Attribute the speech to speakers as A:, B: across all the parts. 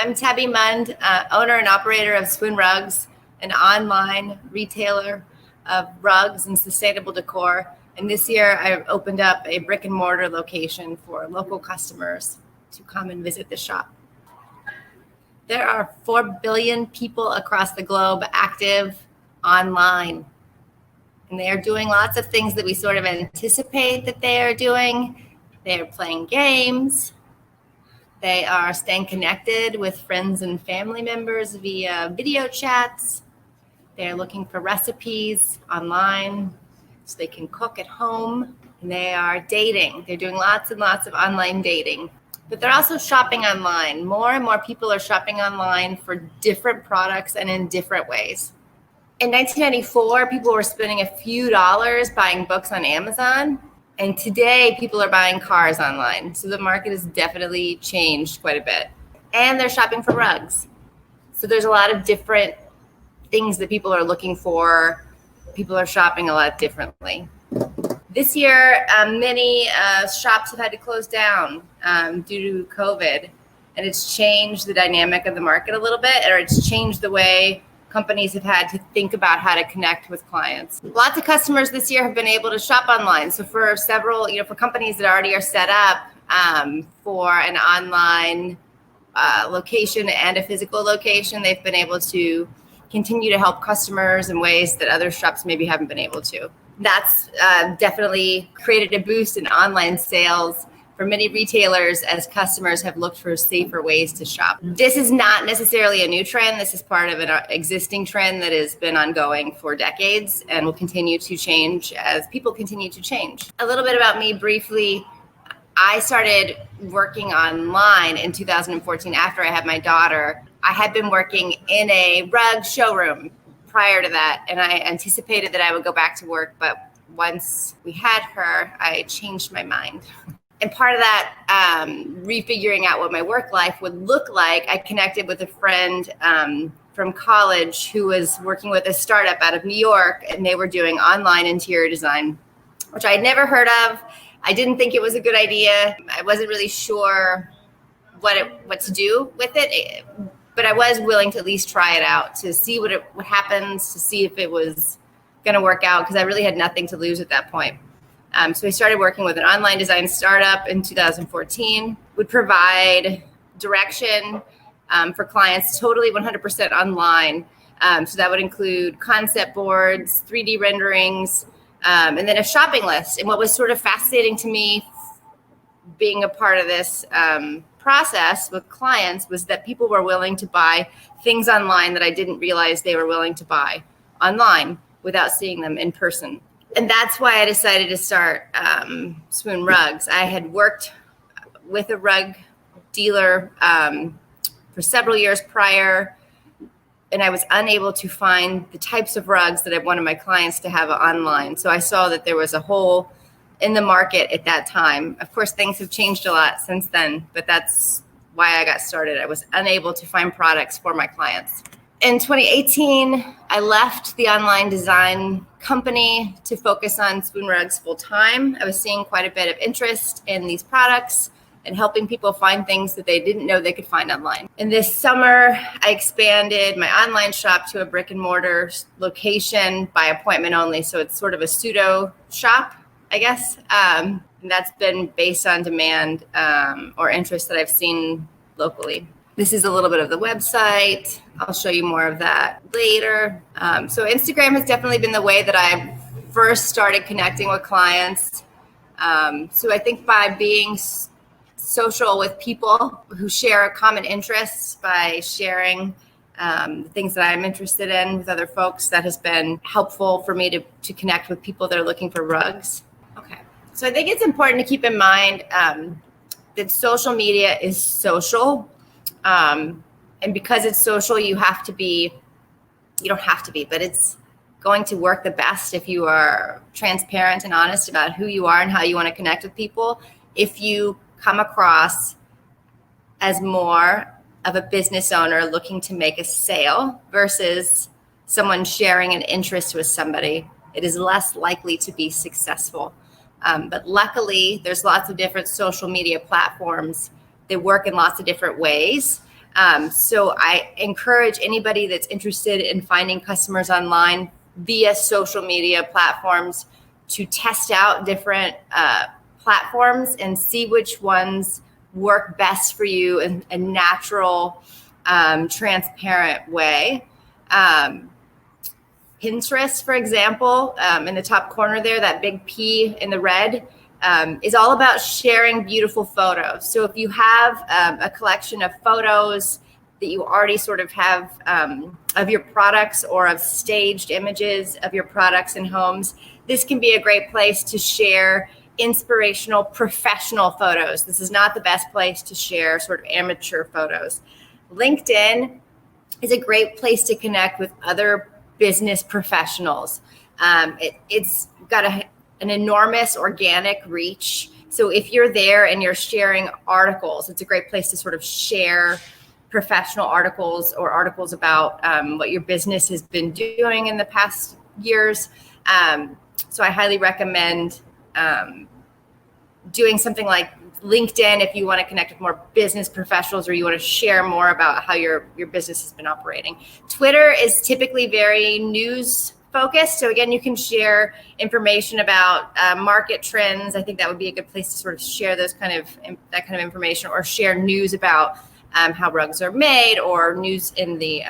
A: I'm Tabi Mund, owner and operator of Swoon Rugs, an online retailer of rugs and sustainable decor. And this year I opened up a brick and mortar location for local customers to come and visit the shop. There are 4 billion people across the globe active online. And they are doing lots of things that we sort of anticipate that they are doing. They are playing games. They are staying connected with friends and family members via video chats. They're looking for recipes online so they can cook at home. And they are dating. They're doing lots and lots of online dating. But they're also shopping online. More and more people are shopping online for different products and in different ways. In 1994, people were spending a few dollars buying books on Amazon. And today, people are buying cars online. So the market has definitely changed quite a bit. And they're shopping for rugs. So there's a lot of different things that people are looking for. People are shopping a lot differently. This year, many shops have had to close down due to COVID. And it's changed the dynamic of the market a little bit, or it's changed the way companies have had to think about how to connect with clients. Lots of customers this year have been able to shop online. So for several, for companies that already are set up for an online location and a physical location, they've been able to continue to help customers in ways that other shops maybe haven't been able to. That's definitely created a boost in online sales for many retailers as customers have looked for safer ways to shop. This is not necessarily a new trend. This is part of an existing trend that has been ongoing for decades and will continue to change as people continue to change. A little bit about me briefly. I started working online in 2014 after I had my daughter. I had been working in a rug showroom prior to that, and I anticipated that I would go back to work, but once we had her, I changed my mind. And part of that, refiguring out what my work life would look like, I connected with a friend from college who was working with a startup out of New York, and they were doing online interior design, which I had never heard of. I didn't think it was a good idea. I wasn't really sure what to do with it, but I was willing to at least try it out to see what happens, to see if it was going to work out, because I really had nothing to lose at that point. So I started working with an online design startup in 2014, would provide direction for clients totally 100% online. So that would include concept boards, 3D renderings, and then a shopping list. And what was sort of fascinating to me being a part of this process with clients was that people were willing to buy things online that I didn't realize they were willing to buy online without seeing them in person. And that's why I decided to start Swoon Rugs. I had worked with a rug dealer for several years prior, and I was unable to find the types of rugs that I wanted my clients to have online. So I saw that there was a hole in the market at that time. Of course, things have changed a lot since then, but that's why I got started. I was unable to find products for my clients. In 2018, I left the online design company to focus on Swoon Rugs full time. I was seeing quite a bit of interest in these products and helping people find things that they didn't know they could find online. And this summer, I expanded my online shop to a brick and mortar location by appointment only. So it's sort of a pseudo shop, I guess. And that's been based on demand or interest that I've seen locally. This is a little bit of the website. I'll show you more of that later. So Instagram has definitely been the way that I first started connecting with clients. So I think by being social with people who share common interests, by sharing the things that I'm interested in with other folks, that has been helpful for me to connect with people that are looking for rugs. Okay, so I think it's important to keep in mind that social media is social. And because it's social, you don't have to be, but it's going to work the best if you are transparent and honest about who you are and how you want to connect with people. If you come across as more of a business owner looking to make a sale versus someone sharing an interest with somebody, it is less likely to be successful. But luckily, there's lots of different social media platforms that work in lots of different ways. So I encourage anybody that's interested in finding customers online via social media platforms to test out different platforms and see which ones work best for you in a natural, transparent way. Pinterest, for example, in the top corner there, that big P in the red, is all about sharing beautiful photos. So if you have a collection of photos that you already sort of have of your products or of staged images of your products and homes, this can be a great place to share inspirational professional photos. This is not the best place to share sort of amateur photos. LinkedIn is a great place to connect with other business professionals. It's got an enormous organic reach. So if you're there and you're sharing articles, it's a great place to sort of share professional articles or articles about what your business has been doing in the past years. So I highly recommend doing something like LinkedIn if you want to connect with more business professionals or you want to share more about how your business has been operating. Twitter is typically very news focused. So again, you can share information about market trends. I think that would be a good place to sort of share that kind of information, or share news about how rugs are made, or news in the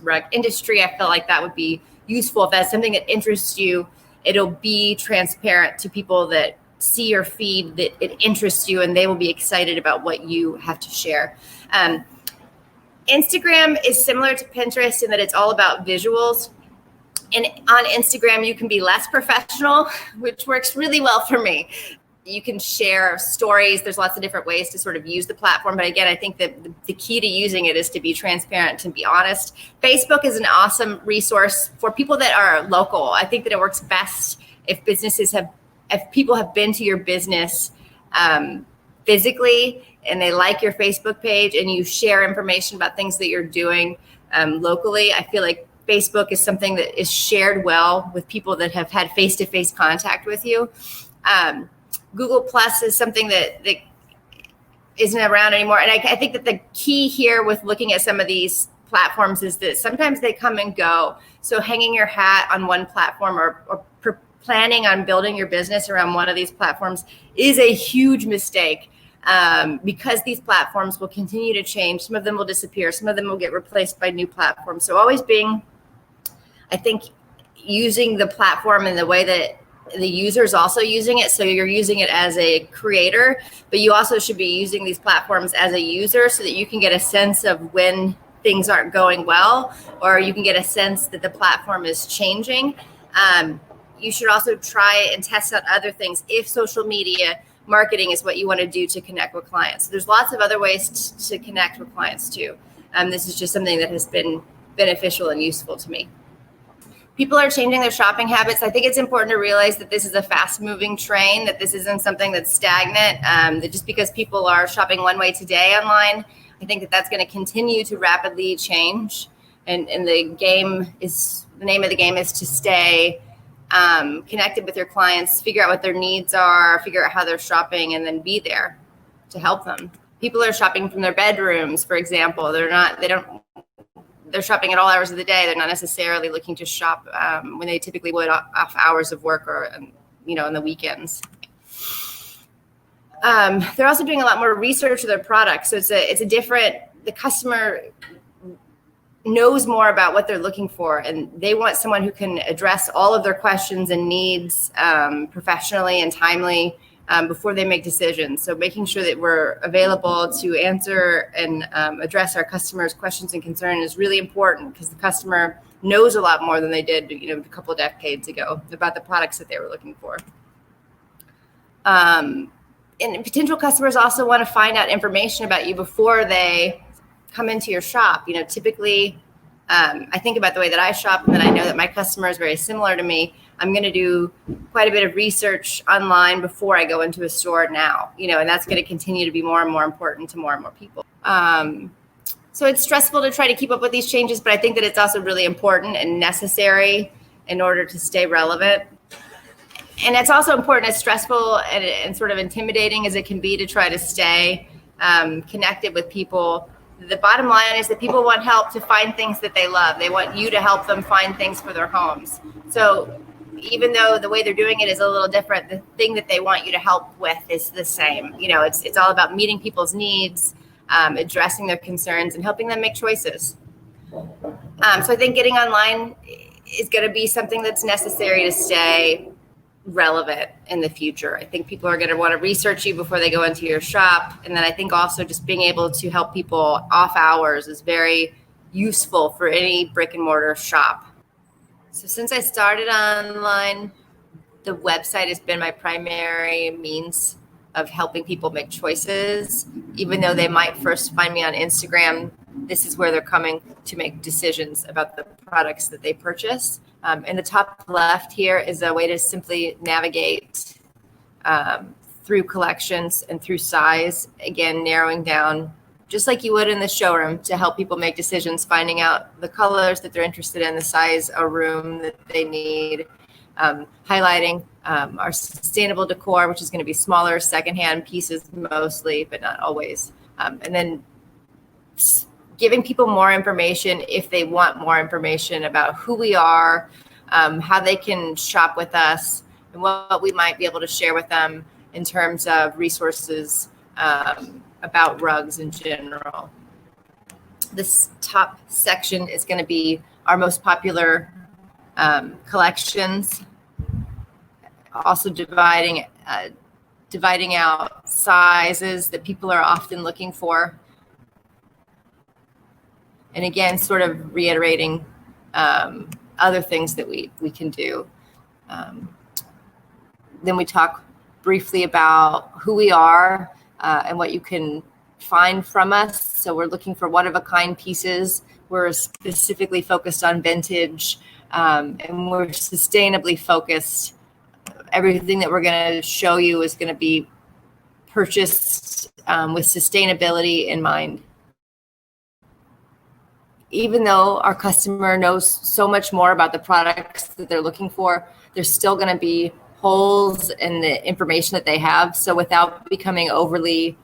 A: rug industry. I feel like that would be useful. If that's something that interests you, it'll be transparent to people that see your feed, that it interests you, and they will be excited about what you have to share. Instagram is similar to Pinterest in that it's all about visuals. And on Instagram, you can be less professional, which works really well for me. You can share stories. There's lots of different ways to sort of use the platform. But again, I think that the key to using it is to be transparent, to be honest. Facebook is an awesome resource for people that are local. I think that it works best if people have been to your business physically and they like your Facebook page and you share information about things that you're doing locally. I feel like Facebook is something that is shared well with people that have had face-to-face contact with you. Google Plus is something that isn't around anymore. And I think that the key here with looking at some of these platforms is that sometimes they come and go. So hanging your hat on one platform or planning on building your business around one of these platforms is a huge mistake, because these platforms will continue to change. Some of them will disappear. Some of them will get replaced by new platforms. So always I think, using the platform in the way that the user is also using it. So you're using it as a creator, but you also should be using these platforms as a user so that you can get a sense of when things aren't going well, or you can get a sense that the platform is changing. You should also try and test out other things if social media marketing is what you want to do to connect with clients. There's lots of other ways to connect with clients too. This is just something that has been beneficial and useful to me. People are changing their shopping habits. I think it's important to realize that this is a fast-moving train, that this isn't something that's stagnant, that just because people are shopping one way today online, I think that that's going to continue to rapidly change. And the name of the game is to stay connected with your clients, figure out what their needs are, figure out how they're shopping, and then be there to help them. People are shopping from their bedrooms, for example. They're shopping at all hours of the day. They're not necessarily looking to shop when they typically would off hours of work or, on the weekends. They're also doing a lot more research of their products. So the customer knows more about what they're looking for, and they want someone who can address all of their questions and needs professionally and timely before they make decisions. So making sure that we're available to answer and address our customers' questions and concerns is really important, because the customer knows a lot more than they did, a couple of decades ago about the products that they were looking for. And potential customers also want to find out information about you before they come into your shop. Typically, I think about the way that I shop, and then I know that my customer is very similar to me. I'm going to do quite a bit of research online before I go into a store now, and that's going to continue to be more and more important to more and more people. So it's stressful to try to keep up with these changes, but I think that it's also really important and necessary in order to stay relevant. And it's also important, as stressful and sort of intimidating as it can be to try to stay connected with people. the bottom line is that people want help to find things that they love. They want you to help them find things for their homes. So even though the way they're doing it is a little different, the thing that they want you to help with is the same. It's all about meeting people's needs, addressing their concerns, and helping them make choices. So I think getting online is going to be something that's necessary to stay relevant in the future. I think people are going to want to research you before they go into your shop. And then I think also just being able to help people off hours is very useful for any brick and mortar shop. So since I started online, the website has been my primary means of helping people make choices. Even though they might first find me on Instagram, this is where they're coming to make decisions about the products that they purchase. In the top left here is a way to simply navigate through collections and through size, again, narrowing down just like you would in the showroom to help people make decisions, finding out the colors that they're interested in, the size of room that they need, highlighting our sustainable decor, which is going to be smaller secondhand pieces mostly, but not always. And then giving people more information if they want more information about who we are, how they can shop with us, and what we might be able to share with them in terms of resources about rugs in general. This top section is going to be our most popular collections, also dividing out sizes that people are often looking for. And again, sort of reiterating other things that we can do. Then we talk briefly about who we are and what you can find from us. So we're looking for one-of-a-kind pieces. We're specifically focused on vintage, and we're sustainably focused. Everything that we're going to show you is going to be purchased with sustainability in mind. Even though our customer knows so much more about the products that they're looking for, there's still going to be holes in the information that they have. So without becoming overly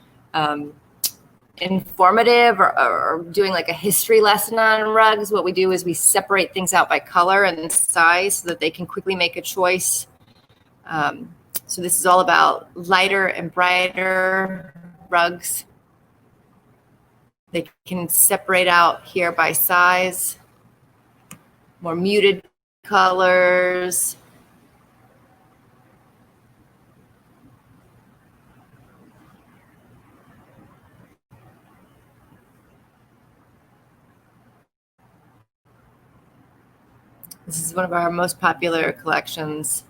A: informative or doing like a history lesson on rugs, what we do is we separate things out by color and size so that they can quickly make a choice. So this is all about lighter and brighter rugs. They can separate out here by size, more muted colors. This is one of our most popular collections.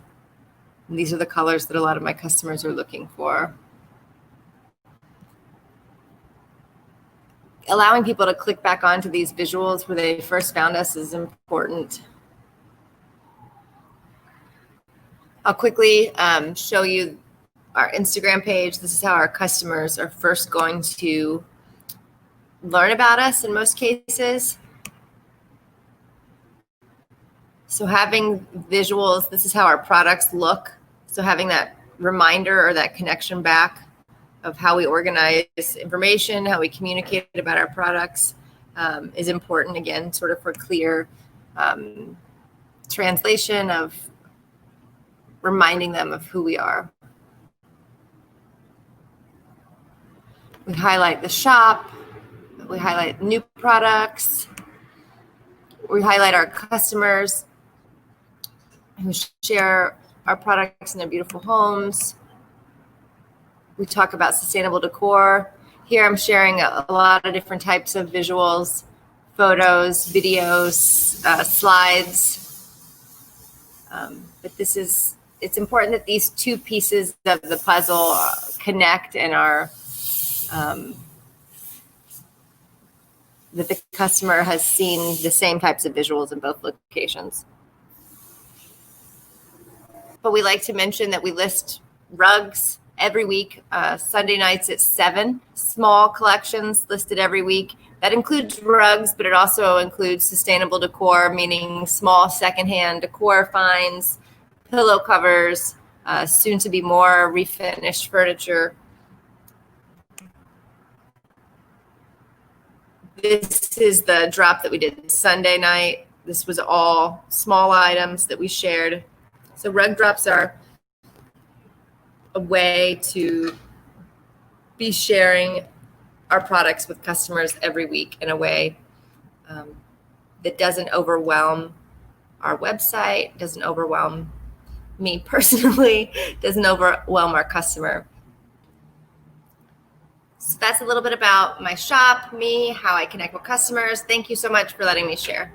A: And these are the colors that a lot of my customers are looking for. Allowing people to click back onto these visuals where they first found us is important. I'll quickly show you our Instagram page. This is how our customers are first going to learn about us in most cases. So having visuals, this is how our products look. So having that reminder or that connection back of how we organize information, how we communicate about our products is important, again, sort of for clear translation of reminding them of who we are. We highlight the shop, we highlight new products, we highlight our customers who share our products in their beautiful homes. We talk about sustainable decor. Here I'm sharing a lot of different types of visuals, photos, videos, slides. But it's important that these two pieces of the puzzle connect and are, that the customer has seen the same types of visuals in both locations. But we like to mention that we list rugs every week, Sunday nights at 7, small collections listed every week. That includes rugs, but it also includes sustainable decor, meaning small secondhand decor finds, pillow covers, soon to be more refinished furniture. This is the drop that we did Sunday night. This was all small items that we shared. So rug drops are a way to be sharing our products with customers every week in a way that doesn't overwhelm our website, doesn't overwhelm me personally, doesn't overwhelm our customer. So that's a little bit about my shop, me, how I connect with customers. Thank you so much for letting me share.